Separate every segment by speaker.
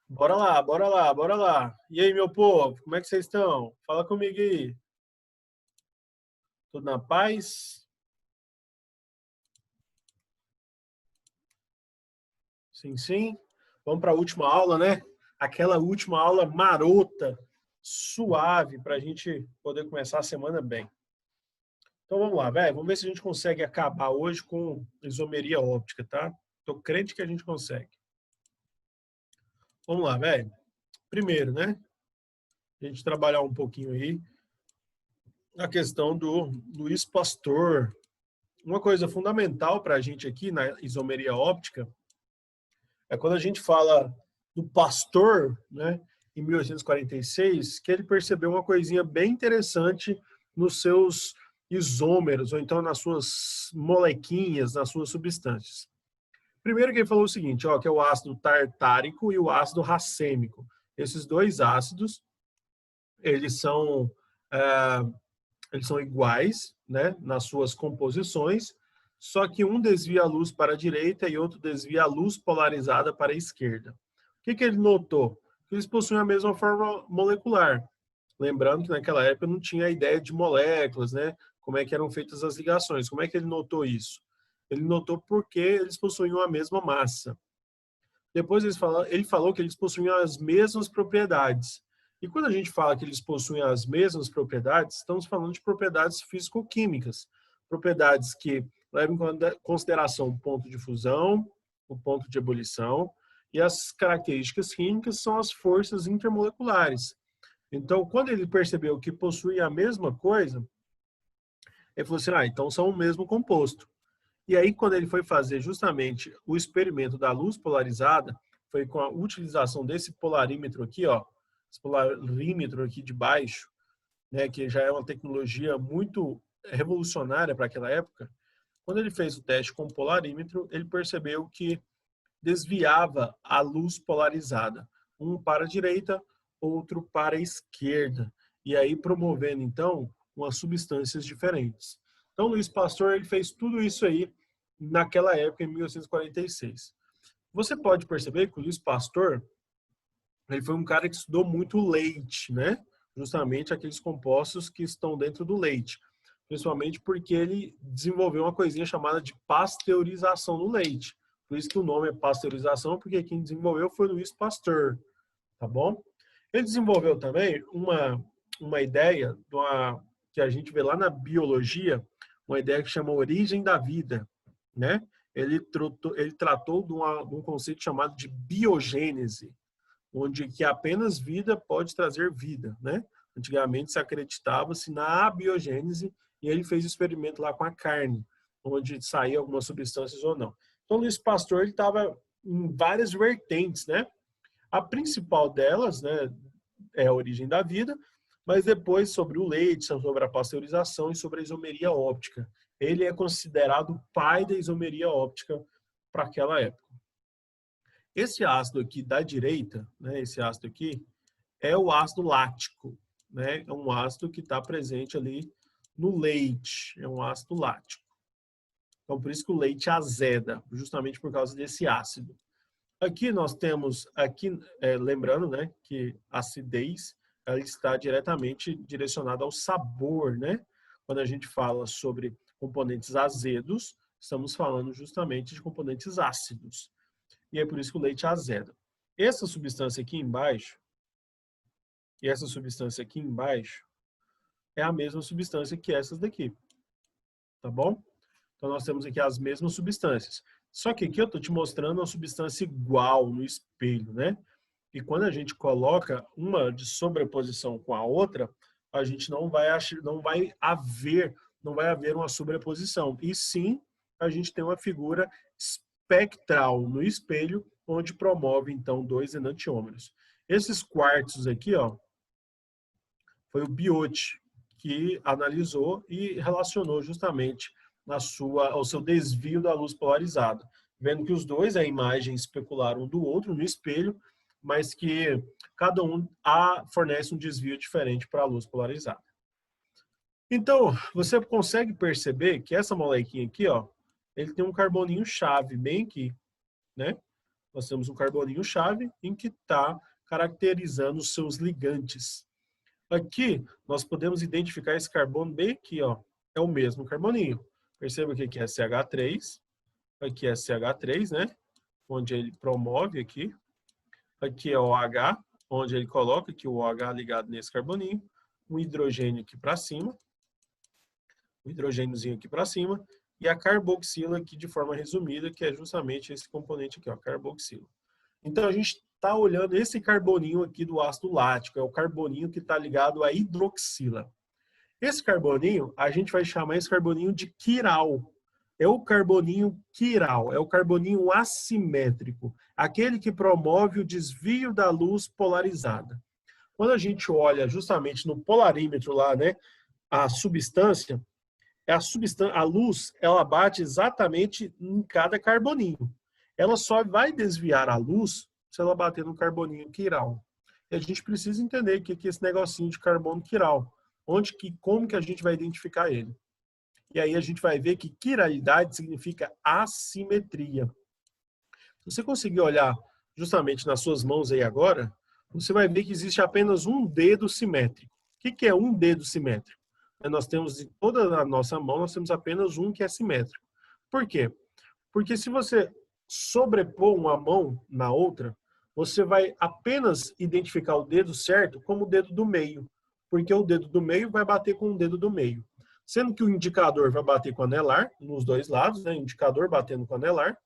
Speaker 1: Bora lá, bora lá, bora lá. E aí, meu povo, como é que vocês estão? Fala comigo aí. Tudo na paz? Sim, sim. Vamos para a última aula, né? Aquela última aula marota, suave, para a gente poder começar a semana bem. Então vamos lá, velho. Vamos ver se a gente consegue acabar hoje com isomeria óptica, tá? Tô crente que a gente consegue. Vamos lá, velho. Primeiro, né? A gente trabalhar um pouquinho aí a questão do Luiz Pasteur. Uma coisa fundamental para a gente aqui na isomeria óptica é quando a gente fala do Pasteur, né, em 1846, que ele percebeu uma coisinha bem interessante nos seus isômeros, ou então nas suas molequinhas, nas suas substâncias. Primeiro que ele falou o seguinte, ó, que é o ácido tartárico e o ácido racêmico. Esses dois ácidos, eles são, é, eles são iguais, né, nas suas composições, só que um desvia a luz para a direita e outro desvia a luz polarizada para a esquerda. O que ele notou? Que eles possuem a mesma forma molecular. Lembrando que naquela época não tinha a ideia de moléculas, né? Como é que eram feitas as ligações. Como é que ele notou isso? Ele notou porque eles possuíam a mesma massa. Depois ele falou que eles possuíam as mesmas propriedades. E quando a gente fala que eles possuem as mesmas propriedades, estamos falando de propriedades físico-químicas. Propriedades que levam em consideração o ponto de fusão, o ponto de ebulição, e as características químicas são as forças intermoleculares. Então, quando ele percebeu que possuía a mesma coisa, ele falou assim, então são o mesmo composto. E aí, quando ele foi fazer justamente o experimento da luz polarizada, foi com a utilização desse polarímetro aqui, ó, esse polarímetro aqui de baixo, né, que já é uma tecnologia muito revolucionária para aquela época. Quando ele fez o teste com o polarímetro, ele percebeu que desviava a luz polarizada, um para a direita, outro para a esquerda, e aí promovendo então umas substâncias diferentes. Então, Luiz Pasteur ele fez tudo isso aí naquela época, em 1846. Você pode perceber que o Luiz Pasteur ele foi um cara que estudou muito leite, né? Justamente aqueles compostos que estão dentro do leite. Principalmente porque ele desenvolveu uma coisinha chamada de pasteurização do leite. Por isso que o nome é pasteurização, porque quem desenvolveu foi Luiz Pasteur, tá bom? Ele desenvolveu também uma ideia que a gente vê lá na biologia, uma ideia que chama origem da vida, né? Ele tratou de um conceito chamado de biogênese, onde que apenas vida pode trazer vida, né? Antigamente se acreditava-se na abiogênese e ele fez experimento lá com a carne, onde saía algumas substâncias ou não. Então, Luiz Pasteur ele estava em várias vertentes, né? A principal delas, né, é a origem da vida, mas depois sobre o leite, sobre a pasteurização e sobre a isomeria óptica. Ele é considerado o pai da isomeria óptica para aquela época. Esse ácido aqui da direita, né, esse ácido aqui, é o ácido lático, né? É um ácido que está presente ali no leite, é um ácido lático. Então, por isso que o leite azeda, justamente por causa desse ácido. Aqui nós temos, lembrando, né, que a acidez ela está diretamente direcionada ao sabor, né? Quando a gente fala sobre componentes azedos, estamos falando justamente de componentes ácidos. E é por isso que o leite azeda. Essa substância aqui embaixo, e essa substância aqui embaixo, é a mesma substância que essas daqui, tá bom? Então nós temos aqui as mesmas substâncias. Só que aqui eu estou te mostrando uma substância igual no espelho, né? E quando a gente coloca uma de sobreposição com a outra, a gente não vai haver uma sobreposição. E sim, a gente tem uma figura espectral no espelho, onde promove então dois enantiômeros. Esses quartos aqui, ó, foi o Biot que analisou e relacionou justamente ao seu desvio da luz polarizada, vendo que os dois, a imagem especular um do outro no espelho, mas que cada um fornece um desvio diferente para a luz polarizada. Então, você consegue perceber que essa molequinha aqui, ó, ele tem um carboninho chave bem aqui, né? nós temos um carboninho-chave em que está caracterizando os seus ligantes. Aqui, nós podemos identificar esse carbono bem aqui, ó. É o mesmo carboninho. Perceba que aqui é CH3, aqui é CH3, né? Onde ele promove aqui. Aqui é o H, onde ele coloca aqui o OH ligado nesse carboninho. Um hidrogênio aqui para cima. Um hidrogêniozinho aqui para cima. E a carboxila aqui de forma resumida, que é justamente esse componente aqui, ó, carboxila. Então, a gente está olhando esse carboninho aqui do ácido lático, é o carboninho que está ligado à hidroxila. Esse carboninho, a gente vai chamar esse carboninho de quiral. É o carboninho quiral, é o carboninho assimétrico, aquele que promove o desvio da luz polarizada. Quando a gente olha justamente no polarímetro lá, né, a substância, a luz, ela bate exatamente em cada carboninho. Ela só vai desviar a luz se ela bater no carboninho quiral. E a gente precisa entender o que é esse negocinho de carbono quiral. Como que a gente vai identificar ele? E aí a gente vai ver que quiralidade significa assimetria. Se você conseguir olhar justamente nas suas mãos aí agora, você vai ver que existe apenas um dedo simétrico. O que é um dedo simétrico? Nós temos em toda a nossa mão, nós temos apenas um que é simétrico. Por quê? Porque se você sobrepor uma mão na outra, você vai apenas identificar o dedo certo como o dedo do meio. Porque o dedo do meio vai bater com o dedo do meio. Sendo que o indicador vai bater com o anelar, nos dois lados, né? O indicador batendo com o anelar,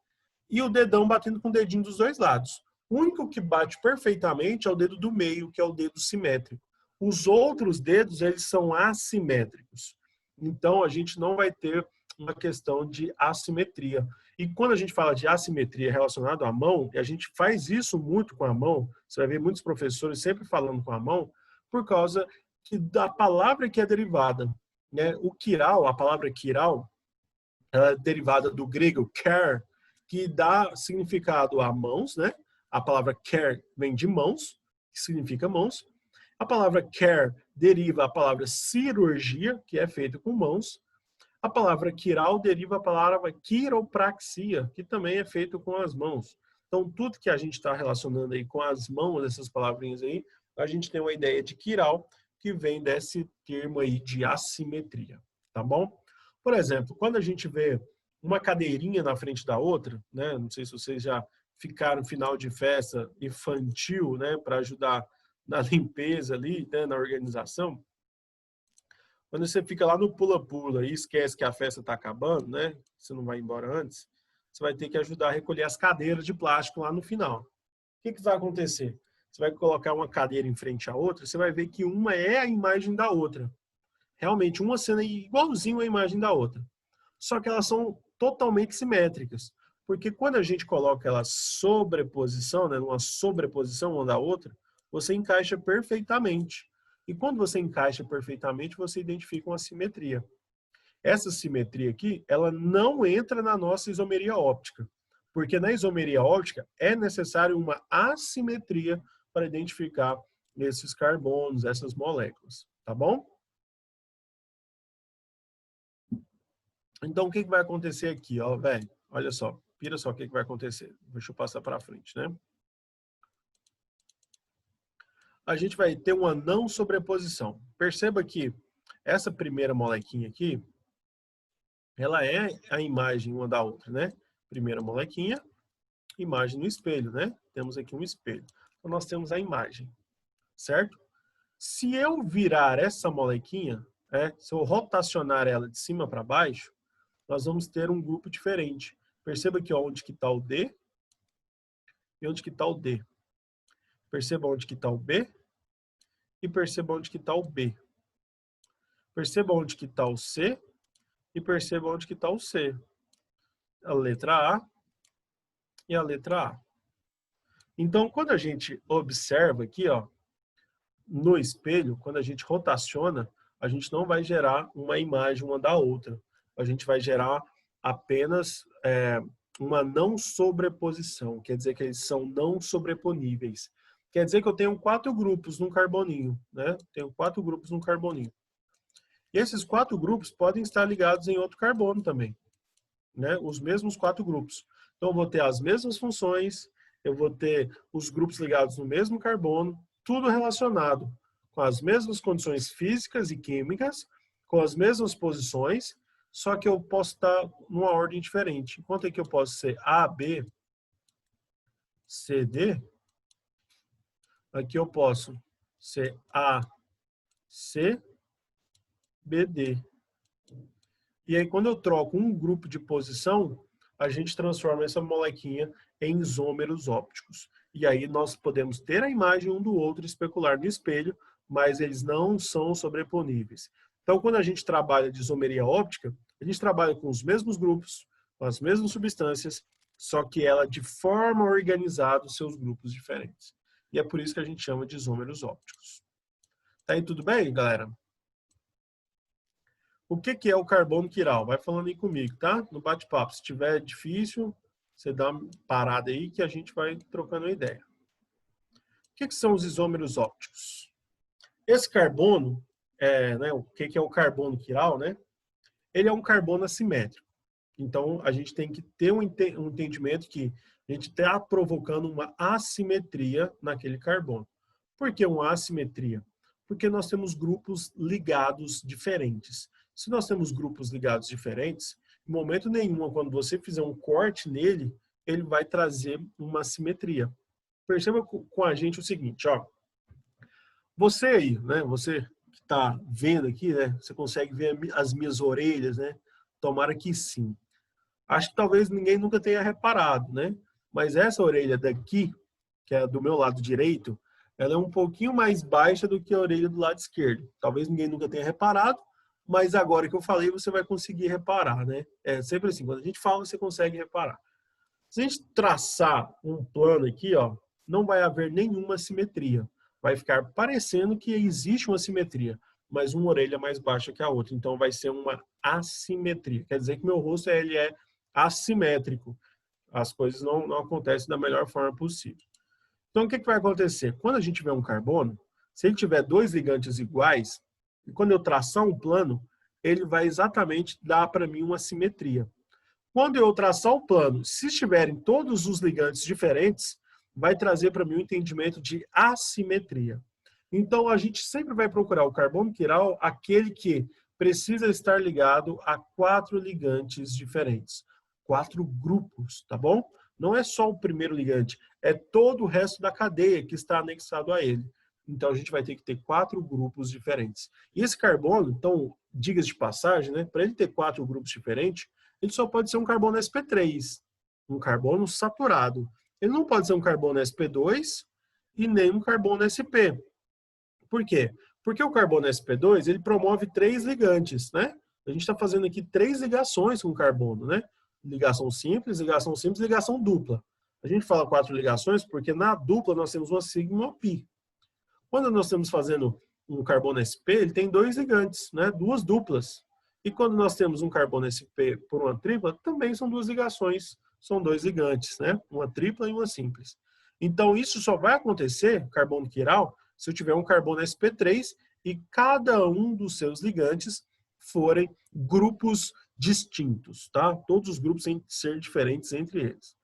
Speaker 1: e o dedão batendo com o dedinho dos dois lados. O único que bate perfeitamente é o dedo do meio, que é o dedo simétrico. Os outros dedos, eles são assimétricos. Então, a gente não vai ter uma questão de assimetria. E quando a gente fala de assimetria relacionada à mão, e a gente faz isso muito com a mão, você vai ver muitos professores sempre falando com a mão, por causa da palavra que é derivada. Né? O quiral, a palavra quiral, ela é derivada do grego care, que dá significado a mãos, né? A palavra care vem de mãos, que significa mãos. A palavra care deriva a palavra cirurgia, que é feita com mãos. A palavra quiral deriva a palavra quiropraxia, que também é feito com as mãos. Então, tudo que a gente está relacionando aí com as mãos, essas palavrinhas aí, a gente tem uma ideia de quiral, que vem desse termo aí de assimetria, tá bom? Por exemplo, quando a gente vê uma cadeirinha na frente da outra, né? Não sei se vocês já ficaram no final de festa infantil, né? Para ajudar na limpeza ali, né? Na organização. Quando você fica lá no pula-pula e esquece que a festa está acabando, né? Você não vai embora antes, você vai ter que ajudar a recolher as cadeiras de plástico lá no final. O que vai acontecer? Você vai colocar uma cadeira em frente à outra, você vai ver que uma é a imagem da outra. Realmente, uma cena igualzinho à imagem da outra. Só que elas são totalmente simétricas. Porque quando a gente coloca elas sobreposição, né, numa sobreposição uma da outra, você encaixa perfeitamente. E quando você encaixa perfeitamente, você identifica uma simetria. Essa simetria aqui, ela não entra na nossa isomeria óptica. Porque na isomeria óptica é necessário uma assimetria para identificar esses carbonos, essas moléculas. Tá bom? Então, o que vai acontecer aqui, ó, velho? Olha só, pira só o que vai acontecer. Deixa eu passar para frente, né? A gente vai ter uma não sobreposição. Perceba que essa primeira molequinha aqui, ela é a imagem uma da outra, né? Primeira molequinha, imagem no espelho, né? Temos aqui um espelho. Então, nós temos a imagem, certo? Se eu virar essa molequinha, se eu rotacionar ela de cima para baixo, nós vamos ter um grupo diferente. Perceba aqui ó, onde que está o D e onde que está o D. Perceba onde que está o B e perceba onde que está o B. Perceba onde que está o C e perceba onde que está o C. A letra A e a letra A. Então, quando a gente observa aqui, ó, no espelho, quando a gente rotaciona, a gente não vai gerar uma imagem uma da outra. A gente vai gerar apenas uma não sobreposição. Quer dizer que eles são não sobreponíveis. Quer dizer que eu tenho 4 grupos num carboninho, né? Tenho 4 grupos num carboninho. E esses 4 grupos podem estar ligados em outro carbono também, né? Os mesmos 4 grupos. Então, eu vou ter as mesmas funções, eu vou ter os grupos ligados no mesmo carbono, tudo relacionado com as mesmas condições físicas e químicas, com as mesmas posições, só que eu posso estar numa ordem diferente. Enquanto aqui eu posso ser A, B, C, D, aqui eu posso ser A, C, B, D. E aí, quando eu troco um grupo de posição, a gente transforma essa molequinha em isômeros ópticos. E aí nós podemos ter a imagem um do outro, especular no espelho, mas eles não são sobreponíveis. Então, quando a gente trabalha de isomeria óptica, a gente trabalha com os mesmos grupos, com as mesmas substâncias, só que ela de forma organizada os seus grupos diferentes. E é por isso que a gente chama de isômeros ópticos. Tá aí tudo bem, galera? O que é o carbono quiral? Vai falando aí comigo, tá? No bate-papo. Se tiver difícil, você dá uma parada aí que a gente vai trocando uma ideia. O que são os isômeros ópticos? Esse carbono, o que é o carbono quiral, né? Ele é um carbono assimétrico. Então, a gente tem que ter um entendimento que a gente está provocando uma assimetria naquele carbono. Por que uma assimetria? Porque nós temos grupos ligados diferentes. Se nós temos grupos ligados diferentes, em momento nenhum, quando você fizer um corte nele, ele vai trazer uma simetria. Perceba com a gente o seguinte, ó. Você aí, né? Você que está vendo aqui, né? Você consegue ver as minhas orelhas, né? Tomara que sim. Acho que talvez ninguém nunca tenha reparado, né? Mas essa orelha daqui, que é do meu lado direito, ela é um pouquinho mais baixa do que a orelha do lado esquerdo. Talvez ninguém nunca tenha reparado, mas agora que eu falei, você vai conseguir reparar, né? É sempre assim, quando a gente fala, você consegue reparar. Se a gente traçar um plano aqui, ó, não vai haver nenhuma simetria. Vai ficar parecendo que existe uma simetria, mas uma orelha mais baixa que a outra. Então, vai ser uma assimetria. Quer dizer que meu rosto ele é assimétrico. As coisas não acontecem da melhor forma possível. Então, o que vai acontecer? Quando a gente tiver um carbono, se ele tiver dois ligantes iguais, e quando eu traçar um plano, ele vai exatamente dar para mim uma simetria. Quando eu traçar o plano, se estiverem todos os ligantes diferentes, vai trazer para mim um entendimento de assimetria. Então, a gente sempre vai procurar o carbono quiral, aquele que precisa estar ligado a 4 ligantes diferentes. 4 grupos, tá bom? Não é só o primeiro ligante, é todo o resto da cadeia que está anexado a ele. Então, a gente vai ter que ter 4 grupos diferentes. E esse carbono, então, diga-se de passagem, né? Para ele ter 4 grupos diferentes, ele só pode ser um carbono sp3, um carbono saturado. Ele não pode ser um carbono sp2 e nem um carbono sp. Por quê? Porque o carbono sp2, ele promove 3 ligantes, né? A gente está fazendo aqui 3 ligações com o carbono, né? Ligação simples, ligação dupla. A gente fala 4 ligações porque na dupla nós temos uma sigma e uma pi. Quando nós estamos fazendo um carbono sp, ele tem 2 ligantes, né? 2 duplas. E quando nós temos um carbono sp por uma tripla, também são 2 ligações, são 2 ligantes, né? Uma tripla e uma simples. Então, isso só vai acontecer, carbono quiral, se eu tiver um carbono sp3 e cada um dos seus ligantes forem grupos distintos, tá? Todos os grupos têm que ser diferentes entre eles.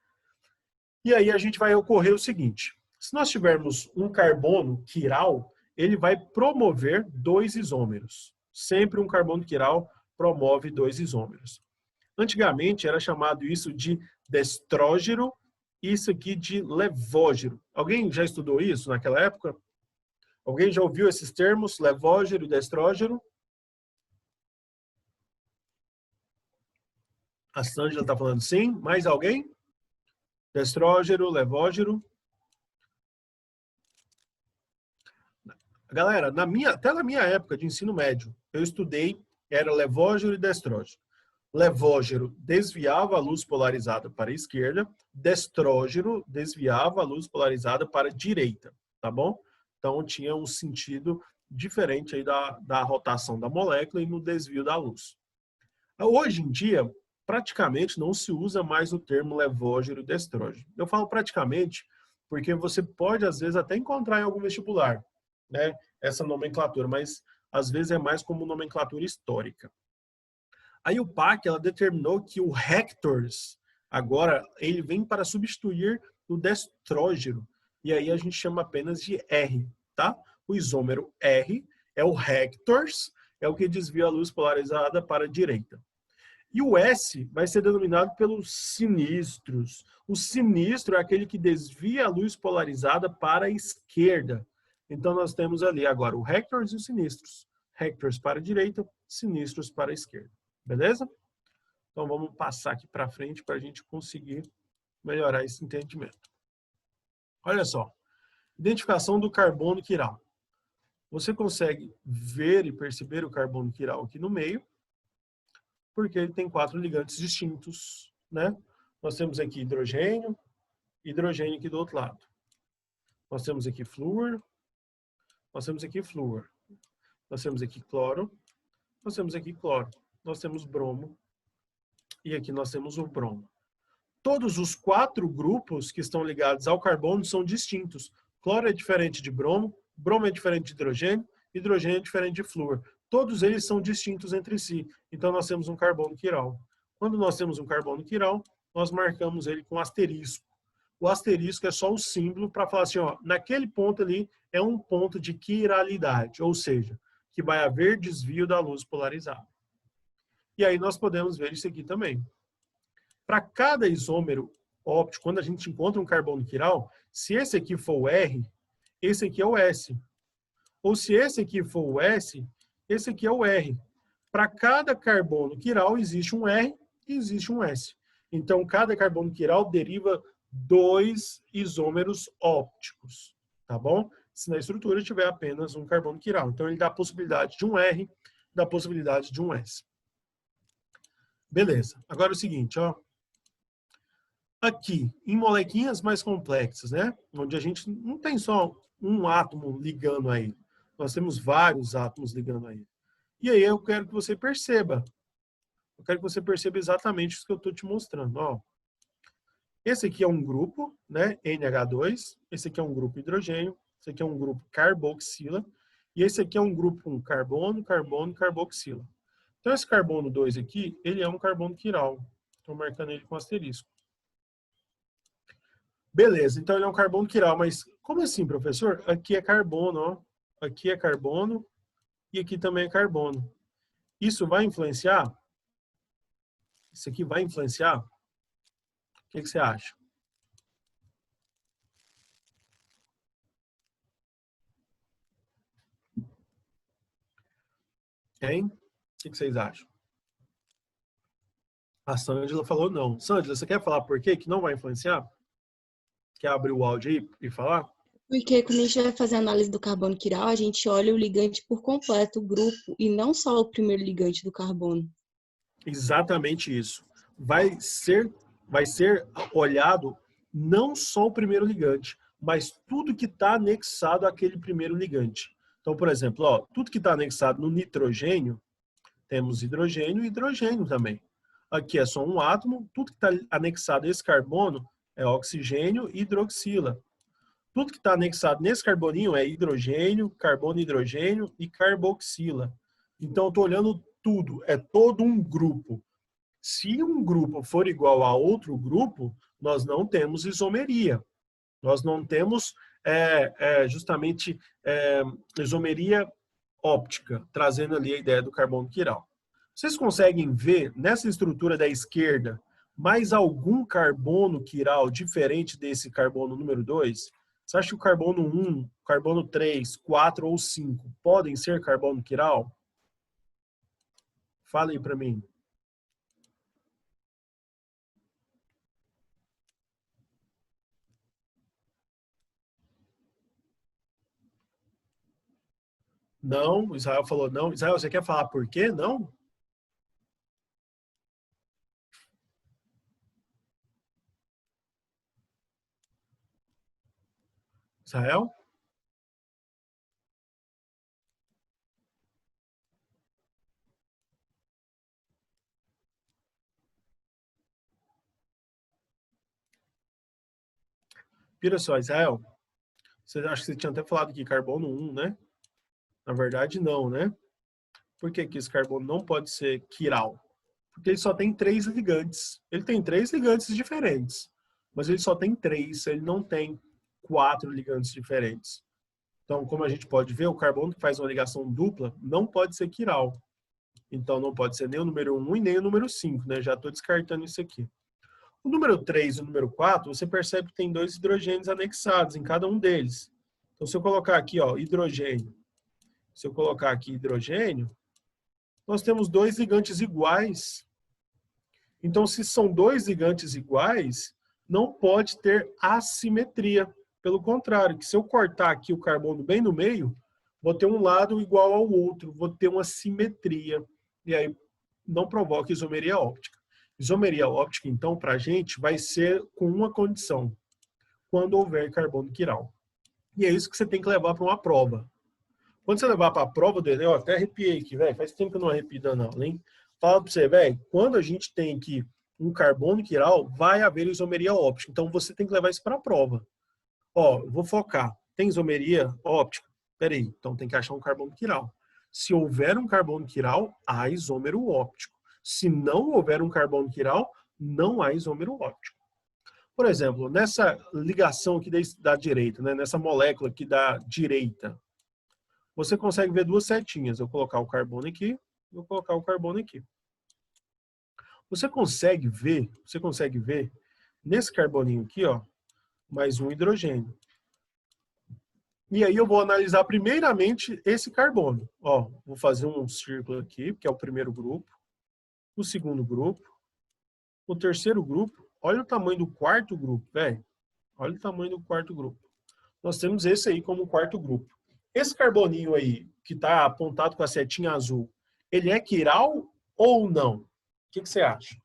Speaker 1: E aí a gente vai ocorrer o seguinte, se nós tivermos um carbono quiral, ele vai promover 2 isômeros. Sempre um carbono quiral promove 2 isômeros. Antigamente era chamado isso de destrógeno e isso aqui de levógeno. Alguém já estudou isso naquela época? Alguém já ouviu esses termos, levógeno e destrógeno? A Sângela está falando sim. Mais alguém? Destrógeno, levógeno. Galera, até na minha época de ensino médio, eu estudei, era levógeno e destrógeno. Levógeno desviava a luz polarizada para a esquerda, destrógeno desviava a luz polarizada para a direita, tá bom? Então tinha um sentido diferente aí da rotação da molécula e no desvio da luz. Hoje em dia, praticamente não se usa mais o termo levógeno e destrógeno. Eu falo praticamente porque você pode, às vezes, até encontrar em algum vestibular, né, essa nomenclatura, mas às vezes é mais como nomenclatura histórica. Aí o PAC, ela determinou que o Hectors, agora, ele vem para substituir do destrógeno. E aí a gente chama apenas de R, tá? O isômero R é o Hectors, é o que desvia a luz polarizada para a direita. E o S vai ser denominado pelos sinistros. O sinistro é aquele que desvia a luz polarizada para a esquerda. Então nós temos ali agora o Hectors e os sinistros. Hectors para a direita, sinistros para a esquerda. Beleza? Então vamos passar aqui para frente para a gente conseguir melhorar esse entendimento. Olha só. Identificação do carbono quiral. Você consegue ver e perceber o carbono quiral aqui no meio, porque ele tem 4 ligantes distintos, né? Nós temos aqui hidrogênio, hidrogênio aqui do outro lado. Nós temos aqui flúor, nós temos aqui flúor. Nós temos aqui cloro, nós temos aqui cloro. Nós temos bromo e aqui nós temos o bromo. Todos os 4 grupos que estão ligados ao carbono são distintos. Cloro é diferente de bromo, bromo é diferente de hidrogênio, hidrogênio é diferente de flúor. Todos eles são distintos entre si. Então, nós temos um carbono quiral. Quando nós temos um carbono quiral, nós marcamos ele com asterisco. O asterisco é só o símbolo para falar assim, ó, naquele ponto ali é um ponto de quiralidade, ou seja, que vai haver desvio da luz polarizada. E aí nós podemos ver isso aqui também. Para cada isômero óptico, quando a gente encontra um carbono quiral, se esse aqui for o R, esse aqui é o S. Ou se esse aqui for o S, esse aqui é o R. Para cada carbono quiral existe um R e existe um S. Então, cada carbono quiral deriva 2 isômeros ópticos, tá bom? Se na estrutura tiver apenas um carbono quiral. Então, ele dá a possibilidade de um R, dá a possibilidade de um S. Beleza. Agora é o seguinte, ó. Aqui, em molequinhas mais complexas, né? Onde a gente não tem só um átomo ligando a ele. Nós temos vários átomos ligando a ele. E aí eu quero que você perceba. Eu quero que você perceba exatamente isso que eu estou te mostrando. Ó. Esse aqui é um grupo, né? NH2. Esse aqui é um grupo hidrogênio. Esse aqui é um grupo carboxila. E esse aqui é um grupo com carbono, carbono e carboxila. Então esse carbono 2 aqui, ele é um carbono quiral. Estou marcando ele com asterisco. Beleza, então ele é um carbono quiral, mas como assim, professor? Aqui é carbono, ó. Aqui é carbono e aqui também é carbono. Isso vai influenciar? Isso aqui vai influenciar? O que você acha? Hein? O que vocês acham? A Sângela falou não. Sângela, você quer falar por quê que não vai influenciar? Quer abrir o áudio aí e falar?
Speaker 2: Porque quando a gente vai fazer a análise do carbono quiral, a gente olha o ligante por completo, o grupo, e não só o primeiro ligante do carbono.
Speaker 1: Exatamente isso. Vai ser olhado não só o primeiro ligante, mas tudo que está anexado àquele primeiro ligante. Então, por exemplo, ó, tudo que está anexado no nitrogênio, temos hidrogênio e hidrogênio também. Aqui é só um átomo, tudo que está anexado a esse carbono é oxigênio e hidroxila. Tudo que está anexado nesse carboninho é hidrogênio, carbono, hidrogênio e carboxila. Então, eu estou olhando tudo, é todo um grupo. Se um grupo for igual a outro grupo, nós não temos isomeria. Nós não temos justamente isomeria óptica, trazendo ali a ideia do carbono quiral. Vocês conseguem ver nessa estrutura da esquerda mais algum carbono quiral diferente desse carbono número 2? Você acha que o carbono 1, carbono 3, 4 ou 5 podem ser carbono quiral? Fala aí para mim. Não, Israel falou não. Israel, você quer falar por quê? Não? Israel? Vira só, Israel. Você acha que você tinha até falado aqui carbono 1, né? Na verdade, não, né? Por que que esse carbono não pode ser quiral? Porque ele só tem 3 ligantes. Ele tem 3 ligantes diferentes. mas ele só tem 3, ele não tem 4 ligantes diferentes. Então, como a gente pode ver, o carbono que faz uma ligação dupla não pode ser quiral. Então, não pode ser nem o número 1 e nem o número 5, né? Já estou descartando isso aqui. O número 3 e o número 4, você percebe que tem 2 hidrogênios anexados em cada um deles. Então, se eu colocar aqui, ó, hidrogênio, se eu colocar aqui hidrogênio, nós temos 2 ligantes iguais. Então, se são 2 ligantes iguais, não pode ter assimetria. Pelo contrário, que se eu cortar aqui o carbono bem no meio, vou ter um lado igual ao outro, vou ter uma simetria. E aí não provoca isomeria óptica. Isomeria óptica, então, para a gente, vai ser com uma condição, quando houver carbono quiral. E é isso que você tem que levar para uma prova. Quando você levar para a prova do Enem, eu até arrepiei aqui, velho. Faz tempo que eu não arrepio não, hein? Fala para você, velho, quando a gente tem aqui um carbono quiral, vai haver isomeria óptica. Então, você tem que levar isso para a prova. Ó, eu vou focar. Tem isomeria óptica? Peraí, então tem que achar um carbono quiral. Se houver um carbono quiral, há isômero óptico. Se não houver um carbono quiral, não há isômero óptico. Por exemplo, nessa ligação aqui da direita, né, nessa molécula aqui da direita, você consegue ver 2 setinhas. Eu vou colocar o carbono aqui, vou colocar o carbono aqui. Você consegue ver nesse carboninho aqui, ó, mais um hidrogênio. E aí eu vou analisar primeiramente esse carbono. Ó, vou fazer um círculo aqui, que é o primeiro grupo, o segundo grupo, o terceiro grupo. Olha o tamanho do quarto grupo, velho. Olha o tamanho do quarto grupo. Nós temos esse aí como quarto grupo. Esse carboninho aí, que está apontado com a setinha azul, ele é quiral ou não? O que você acha?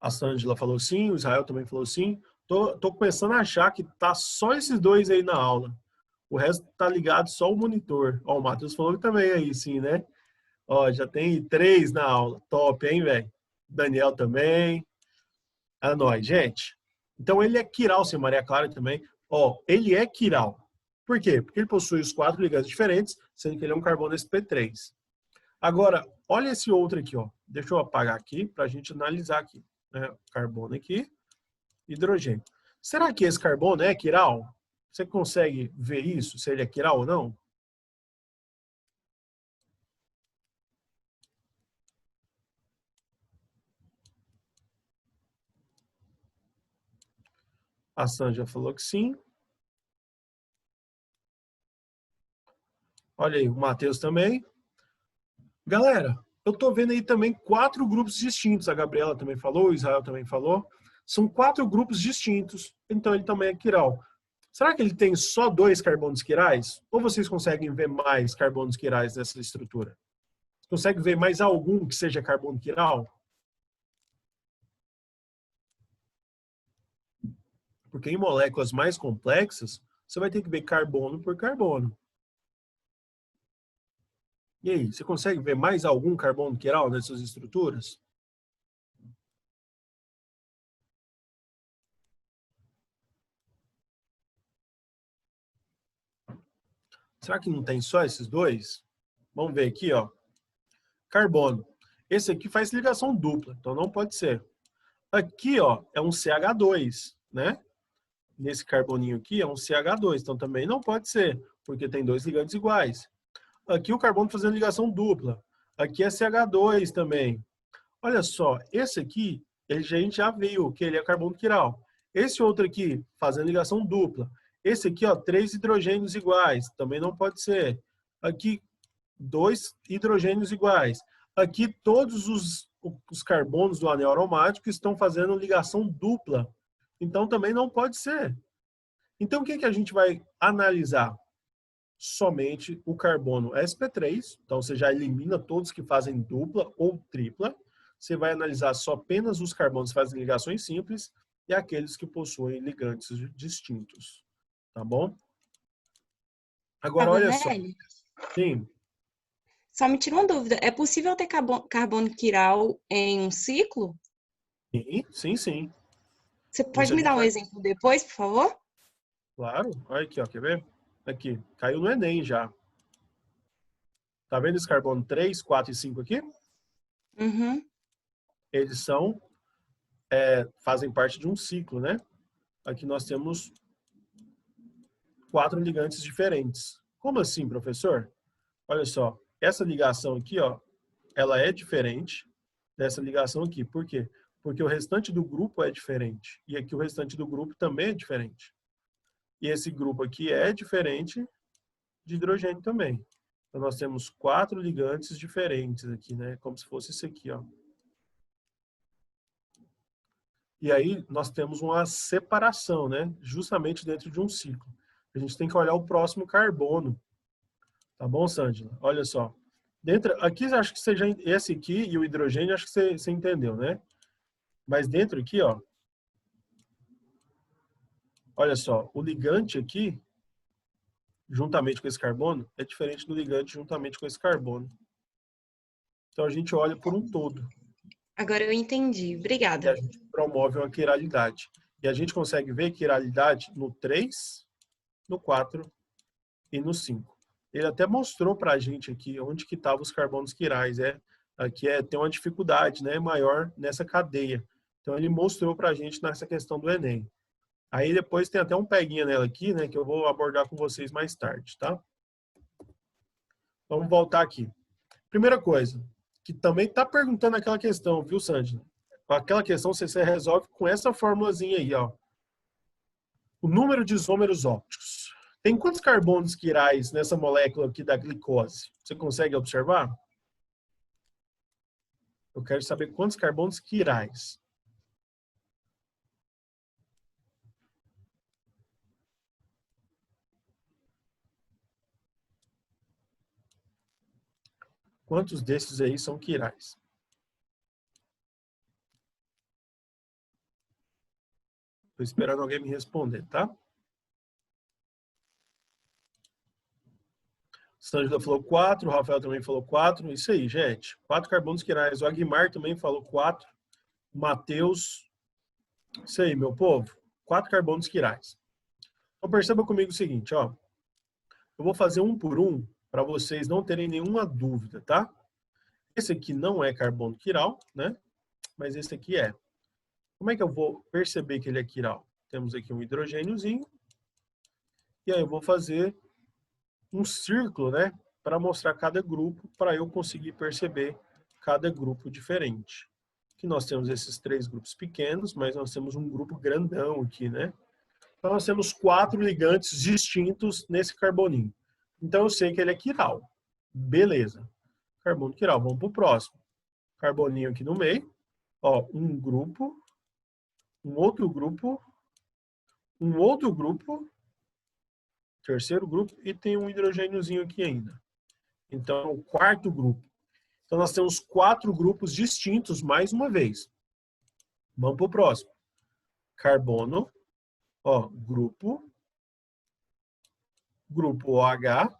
Speaker 1: A Sângela falou sim, o Israel também falou sim. Tô começando a achar que tá só esses 2 aí na aula. O resto tá ligado só o monitor. Ó, o Matheus falou que também aí, sim, né? Ó, já tem 3 na aula. Top, hein, velho? Daniel também. É nóis, gente. Então ele é quiral, sim, Maria Clara também. Ó, ele é quiral. Por quê? Porque ele possui os 4 ligantes diferentes, sendo que ele é um carbono sp3. Agora, olha esse outro aqui, ó. Deixa eu apagar aqui para a gente analisar aqui. Né? Carbono aqui, hidrogênio. Será que esse carbono é quiral? Você consegue ver isso, se ele é quiral ou não? A Sanja falou que sim. Olha aí, o Matheus também. Galera, eu tô vendo aí também 4 grupos distintos. A Gabriela também falou, o Israel também falou. São 4 grupos distintos, então ele também é quiral. Será que ele tem só 2 carbonos quirais? Ou vocês conseguem ver mais carbonos quirais nessa estrutura? Consegue ver mais algum que seja carbono quiral? Porque em moléculas mais complexas, você vai ter que ver carbono por carbono. E aí, você consegue ver mais algum carbono quiral nessas estruturas? Será que não tem só esses 2? Vamos ver aqui, ó. Carbono. Esse aqui faz ligação dupla, então não pode ser. Aqui, ó, é um CH2, né? Nesse carboninho aqui é um CH2, então também não pode ser, porque tem 2 ligantes iguais. Aqui o carbono fazendo ligação dupla. Aqui é CH2 também. Olha só, esse aqui, a gente já viu que ele é carbono quiral. Esse outro aqui, fazendo ligação dupla. Esse aqui, ó, 3 hidrogênios iguais, também não pode ser. Aqui, 2 hidrogênios iguais. Aqui, todos os carbonos do anel aromático estão fazendo ligação dupla. Então, também não pode ser. Então, o que a gente vai analisar? Somente o carbono sp3. Então, você já elimina todos que fazem dupla ou tripla. Você vai analisar só apenas os carbonos que fazem ligações simples e aqueles que possuem ligantes distintos. Tá bom? Agora, olha só. Sim.
Speaker 2: Só me tira uma dúvida. É possível ter carbono quiral em um ciclo?
Speaker 1: Sim, sim.
Speaker 2: Você pode me dar um exemplo depois, por favor?
Speaker 1: Claro. Olha aqui, ó. Quer ver? Aqui. Caiu no Enem já. Tá vendo esse carbono 3, 4 e 5 aqui?
Speaker 2: Uhum.
Speaker 1: Eles fazem parte de um ciclo, né? Aqui nós temos 4 ligantes diferentes. Como assim, professor? Olha só, essa ligação aqui, ó, ela é diferente dessa ligação aqui. Por quê? Porque o restante do grupo é diferente. E aqui o restante do grupo também é diferente. E esse grupo aqui é diferente de hidrogênio também. Então, nós temos 4 ligantes diferentes aqui, né? Como se fosse esse aqui, ó. E aí, nós temos uma separação, né? Justamente dentro de um ciclo. A gente tem que olhar o próximo carbono. Tá bom, Sângela? Olha só. Aqui, acho que seja esse aqui e o hidrogênio, acho que você entendeu, né? Mas dentro aqui, ó. Olha só, o ligante aqui, juntamente com esse carbono, é diferente do ligante juntamente com esse carbono. Então, a gente olha por um todo.
Speaker 2: Agora eu entendi.
Speaker 1: E
Speaker 2: Obrigada.
Speaker 1: a gente promove uma quiralidade. E a gente consegue ver quiralidade no 3, no 4 e no 5. Ele até mostrou para a gente aqui onde que estavam os carbonos quirais. Aqui tem uma dificuldade, né, maior nessa cadeia. Então, ele mostrou para a gente nessa questão do Enem. Aí, depois tem até um peguinha nela aqui, né, que eu vou abordar com vocês mais tarde, tá? Vamos voltar aqui. Primeira coisa, que também está perguntando aquela questão, viu, Sandy? Aquela questão você resolve com essa formulazinha aí, ó. O número de isômeros ópticos. Tem quantos carbonos quirais nessa molécula aqui da glicose? Você consegue observar? Eu quero saber quantos carbonos quirais. Quantos desses aí são quirais? Estou esperando alguém me responder, tá? Sângela falou 4, o Rafael também falou 4. Isso aí, gente. 4 carbonos quirais. O Aguimar também falou 4. O Matheus. Isso aí, meu povo. 4 carbonos quirais. Então perceba comigo o seguinte, ó. Eu vou fazer um por um para vocês não terem nenhuma dúvida, tá? Esse aqui não é carbono quiral, né? Mas esse aqui é. Como é que eu vou perceber que ele é quiral? Temos aqui um hidrogêniozinho. E aí eu vou fazer um círculo, né? Para mostrar cada grupo, para eu conseguir perceber cada grupo diferente. Aqui nós temos esses 3 grupos pequenos, mas nós temos um grupo grandão aqui, né? Então nós temos 4 ligantes distintos nesse carboninho. Então eu sei que ele é quiral. Beleza. Carbono quiral. Vamos para o próximo. Carboninho aqui no meio. Ó, um grupo, um outro grupo, terceiro grupo e tem um hidrogêniozinho aqui ainda. Então, o quarto grupo. Então, nós temos 4 grupos distintos mais uma vez. Vamos para o próximo. Carbono, ó, grupo OH,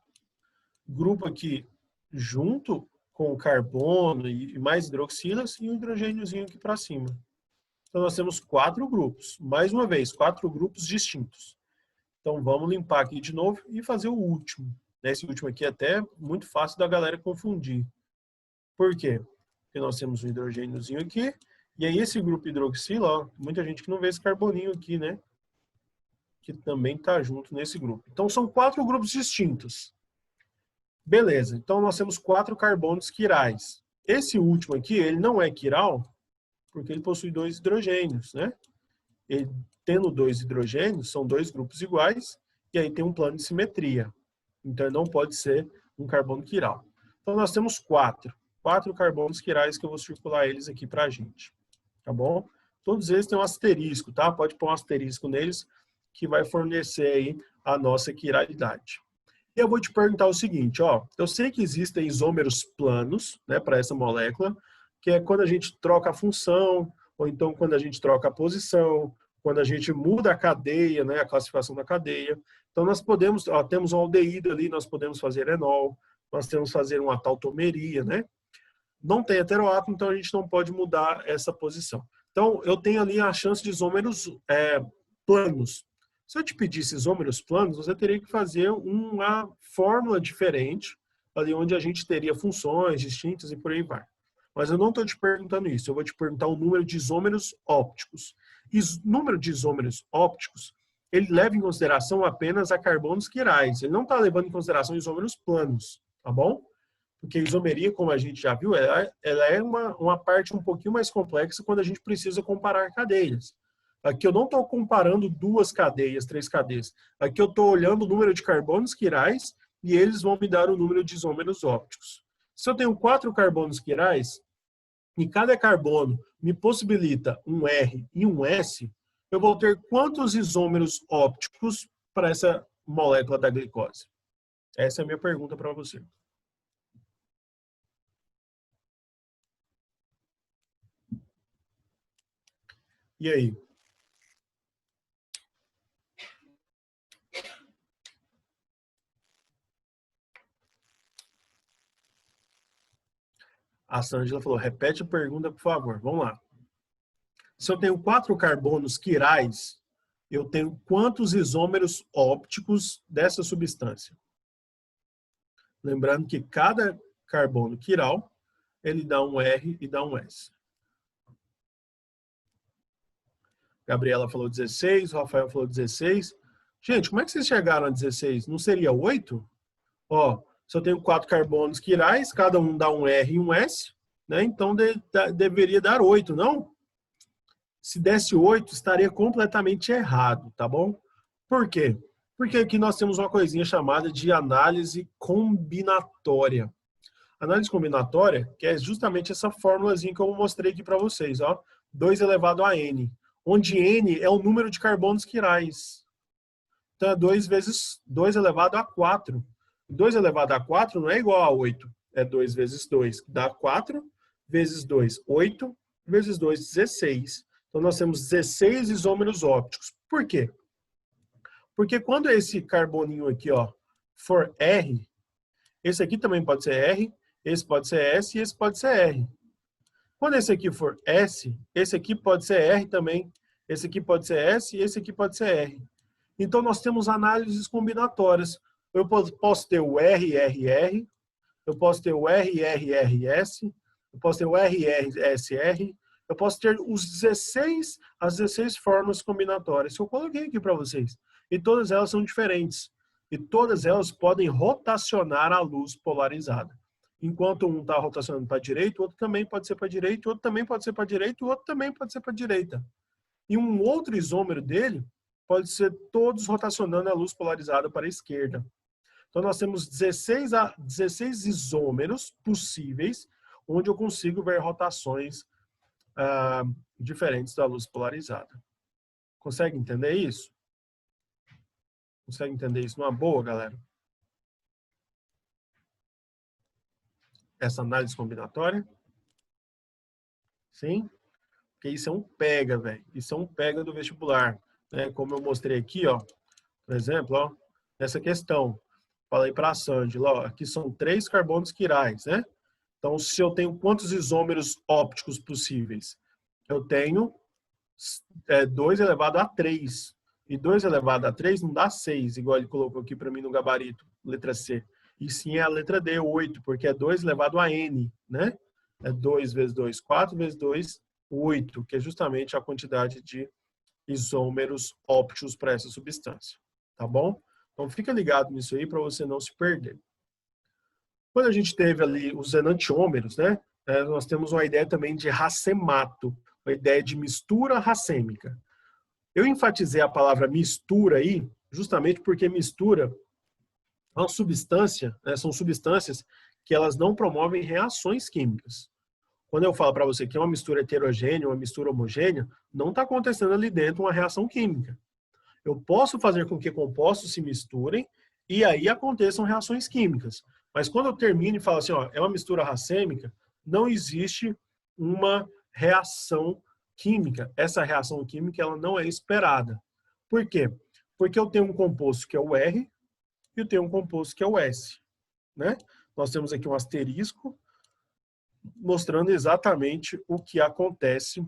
Speaker 1: grupo aqui junto com o carbono e mais hidroxilas e um hidrogêniozinho aqui para cima. Então, nós temos 4 grupos. Mais uma vez, 4 grupos distintos. Então, vamos limpar aqui de novo e fazer o último. Esse último aqui é até muito fácil da galera confundir. Por quê? Porque nós temos um hidrogêniozinho aqui, e aí esse grupo hidroxila, ó, muita gente que não vê esse carboninho aqui, né? Que também está junto nesse grupo. Então, são 4 grupos distintos. Beleza, então nós temos 4 carbonos quirais. Esse último aqui, ele não é quiral, porque ele possui 2 hidrogênios, né? Ele, tendo 2 hidrogênios, são 2 grupos iguais, e aí tem um plano de simetria. Então, ele não pode ser um carbono quiral. Então, nós temos 4 carbonos quirais que eu vou circular eles aqui para a gente. Tá bom? Todos eles têm um asterisco, tá? Pode pôr um asterisco neles, que vai fornecer aí a nossa quiralidade. E eu vou te perguntar o seguinte, ó. Eu sei que existem isômeros planos, né, para essa molécula, que é quando a gente troca a função, ou então quando a gente troca a posição, quando a gente muda a cadeia, né, a classificação da cadeia. Então, nós podemos, ó, temos um aldeído ali, nós podemos fazer enol, nós temos que fazer uma tautomeria, né? Não tem heteroátomo, então a gente não pode mudar essa posição. Então, eu tenho ali a chance de isômeros planos. Se eu te pedisse isômeros planos, você teria que fazer uma fórmula diferente, ali onde a gente teria funções distintas e por aí vai. Mas eu não estou te perguntando isso, eu vou te perguntar o número de isômeros ópticos. E o número de isômeros ópticos, ele leva em consideração apenas a carbonos quirais, ele não está levando em consideração isômeros planos, tá bom? Porque a isomeria, como a gente já viu, ela é uma parte um pouquinho mais complexa quando a gente precisa comparar cadeias. Aqui eu não estou comparando duas cadeias, três cadeias. Aqui eu estou olhando o número de carbonos quirais e eles vão me dar o número de isômeros ópticos. Se eu tenho 4 carbonos quirais e cada carbono me possibilita um R e um S, eu vou ter quantos isômeros ópticos para essa molécula da glicose? Essa é a minha pergunta para você. E aí? A Sângela falou, repete a pergunta, por favor. Vamos lá. Se eu tenho 4 carbonos quirais, eu tenho quantos isômeros ópticos dessa substância? Lembrando que cada carbono quiral, ele dá um R e dá um S. Gabriela falou 16, o Rafael falou 16. Gente, como é que vocês chegaram a 16? Não seria 8? Ó, se eu tenho 4 carbonos quirais, cada um dá um R e um S, né? Então deveria dar 8, não? Se desse 8, estaria completamente errado, tá bom? Por quê? Porque aqui nós temos uma coisinha chamada de análise combinatória. Análise combinatória, que é justamente essa fórmulazinha que eu mostrei aqui para vocês, ó, 2 elevado a N, onde N é o número de carbonos quirais. Então é 2 vezes 2 elevado a 4. 2 elevado a 4 não é igual a 8, é 2 vezes 2, que dá 4, vezes 2, 8, vezes 2, 16. Então nós temos 16 isômeros ópticos. Por quê? Porque quando esse carboninho aqui, ó, for R, esse aqui também pode ser R, esse pode ser S e esse pode ser R. Quando esse aqui for S, esse aqui pode ser R também, esse aqui pode ser S e esse aqui pode ser R. Então nós temos análises combinatórias. Eu posso ter o RRR, eu posso ter o RRRS, eu posso ter o RRSR, eu posso ter as 16 formas combinatórias que eu coloquei aqui para vocês. E todas elas são diferentes. E todas elas podem rotacionar a luz polarizada. Enquanto um está rotacionando para a direita, o outro também pode ser para a direita, o outro também pode ser para a direita, o outro também pode ser para a direita. E um outro isômero dele pode ser todos rotacionando a luz polarizada para a esquerda. Então nós temos 16 isômeros possíveis, onde eu consigo ver rotações diferentes da luz polarizada. Consegue entender isso? Consegue entender isso numa boa, galera? Essa análise combinatória? Sim? Porque isso é um pega, velho. Isso é um pega do vestibular. Né? Como eu mostrei aqui, ó, por exemplo, ó, nessa questão. Falei para a Sângela, ó, aqui são 3 carbonos quirais, né? Então, se eu tenho quantos isômeros ópticos possíveis? Eu tenho 2 elevado a 3. E 2 elevado a 3 não dá 6, igual ele colocou aqui para mim no gabarito, letra C. E sim é a letra D, 8, porque é 2 elevado a N, né? É 2 vezes 2, 4 vezes 2, 8, que é justamente a quantidade de isômeros ópticos para essa substância. Tá bom? Então fica ligado nisso aí para você não se perder. Quando a gente teve ali os enantiômeros, né? Nós temos uma ideia também de racemato, uma ideia de mistura racêmica. Eu enfatizei a palavra mistura aí, justamente porque mistura é uma substância, né, são substâncias que elas não promovem reações químicas. Quando eu falo para você que é uma mistura heterogênea, uma mistura homogênea, não está acontecendo ali dentro uma reação química. Eu posso fazer com que compostos se misturem e aí aconteçam reações químicas. Mas quando eu termino e falo assim, ó, é uma mistura racêmica, não existe uma reação química. Essa reação química ela não é esperada. Por quê? Porque eu tenho um composto que é o R e eu tenho um composto que é o S. Né? Nós temos aqui um asterisco mostrando exatamente o que acontece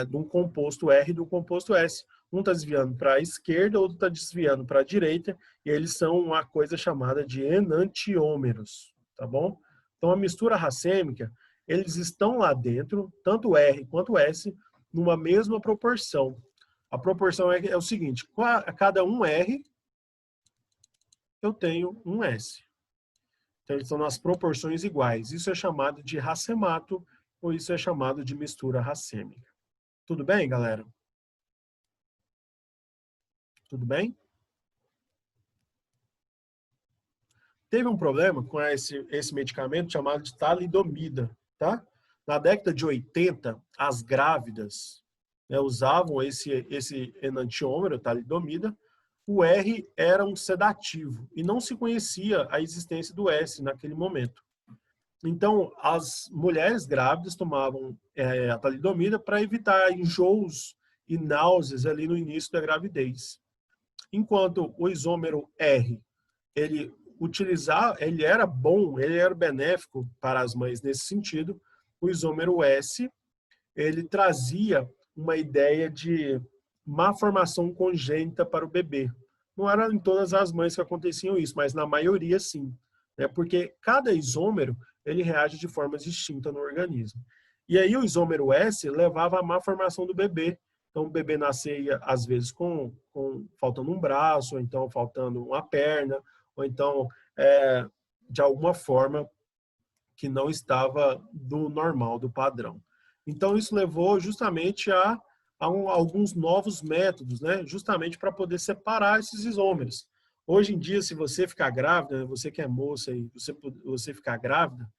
Speaker 1: de um composto R e do composto S. Um está desviando para a esquerda, outro está desviando para a direita, e eles são uma coisa chamada de enantiômeros, tá bom? Então, a mistura racêmica, eles estão lá dentro, tanto o R quanto o S, numa mesma proporção. A proporção é o seguinte, a cada um R, eu tenho um S. Então, eles estão nas proporções iguais. Isso é chamado de racemato, ou isso é chamado de mistura racêmica. Tudo bem, galera? Tudo bem? Teve um problema com esse medicamento chamado de talidomida, tá? Na década de 80, as grávidas, né, usavam esse enantiômero, talidomida. O R era um sedativo e não se conhecia a existência do S naquele momento. Então, as mulheres grávidas tomavam a talidomida para evitar enjoos e náuseas ali no início da gravidez. Enquanto o isômero R, ele era bom, ele era benéfico para as mães nesse sentido, o isômero S, ele trazia uma ideia de má formação congênita para o bebê. Não era em todas as mães que aconteciam isso, mas na maioria sim, né? Porque cada isômero, ele reage de forma distinta no organismo. E aí o isômero S levava à má formação do bebê. Então o bebê nascia às vezes faltando um braço, ou então faltando uma perna, ou então de alguma forma que não estava do normal, do padrão. Então isso levou justamente a alguns novos métodos, né? Justamente para poder separar esses isômeros. Hoje em dia, se você ficar grávida, você que é moça e você ficar grávida,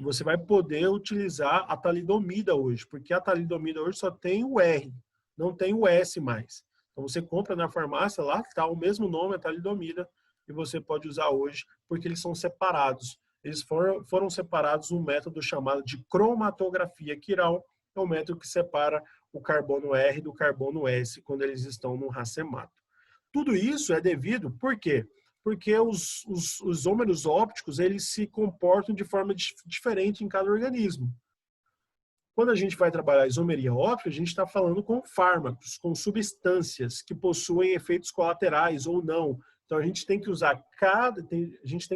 Speaker 1: você vai poder utilizar a talidomida hoje, porque a talidomida hoje só tem o R, não tem o S mais. Então você compra na farmácia, lá está o mesmo nome, a talidomida, e você pode usar hoje, porque eles são separados. Eles foram separados num método chamado de cromatografia quiral, é um método que separa o carbono R do carbono S quando eles estão no racemato. Tudo isso é devido, por quê? Porque os isômeros ópticos, eles se comportam de forma diferente em cada organismo. Quando a gente vai trabalhar a isomeria óptica, a gente está falando com fármacos, com substâncias que possuem efeitos colaterais ou não. Então a gente tem que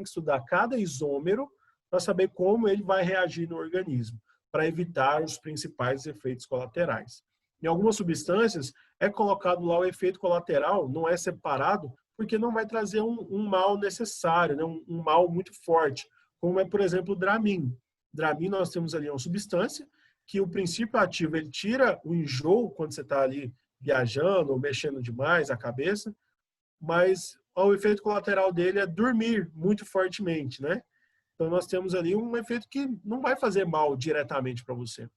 Speaker 1: estudar cada isômero para saber como ele vai reagir no organismo, para evitar os principais efeitos colaterais. Em algumas substâncias é colocado lá o efeito colateral, não é separado, porque não vai trazer um mal necessário, né? um mal muito forte, como é, por exemplo, o Dramin. Dramin, nós temos ali uma substância que o princípio ativo, ele tira o enjoo quando você está ali viajando ou mexendo demais a cabeça, mas o efeito colateral dele é dormir muito fortemente, né? Então nós temos ali um efeito que não vai fazer mal diretamente para você.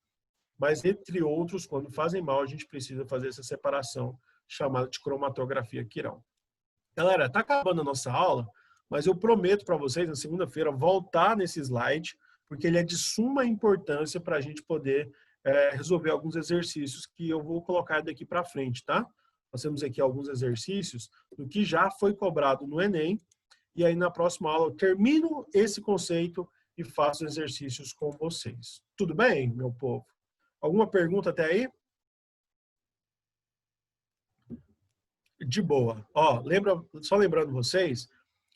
Speaker 1: Mas, entre outros, quando fazem mal, a gente precisa fazer essa separação chamada de cromatografia quiral. Galera, tá acabando a nossa aula, mas eu prometo para vocês, na segunda-feira, voltar nesse slide, porque ele é de suma importância para a gente poder resolver alguns exercícios que eu vou colocar daqui para frente, tá? Nós temos aqui alguns exercícios do que já foi cobrado no Enem, e aí na próxima aula eu termino esse conceito e faço exercícios com vocês. Tudo bem, meu povo? Alguma pergunta até aí? De boa. Ó, só lembrando vocês,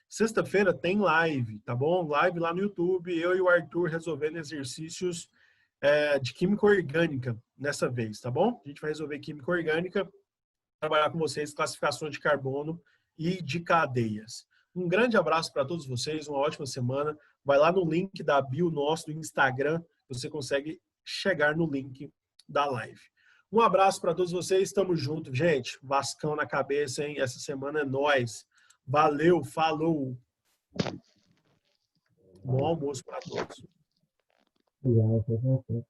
Speaker 1: sexta-feira tem live, tá bom? Live lá no YouTube, eu e o Arthur resolvendo exercícios de química orgânica nessa vez, tá bom? A gente vai resolver química orgânica, trabalhar com vocês classificações de carbono e de cadeias. Um grande abraço para todos vocês, uma ótima semana. Vai lá no link da bio nosso do Instagram, você consegue chegar no link da live. Um abraço para todos vocês, estamos juntos, gente. Vascão na cabeça, hein? Essa semana é nóis. Valeu, falou. Bom almoço para todos.
Speaker 3: Obrigado,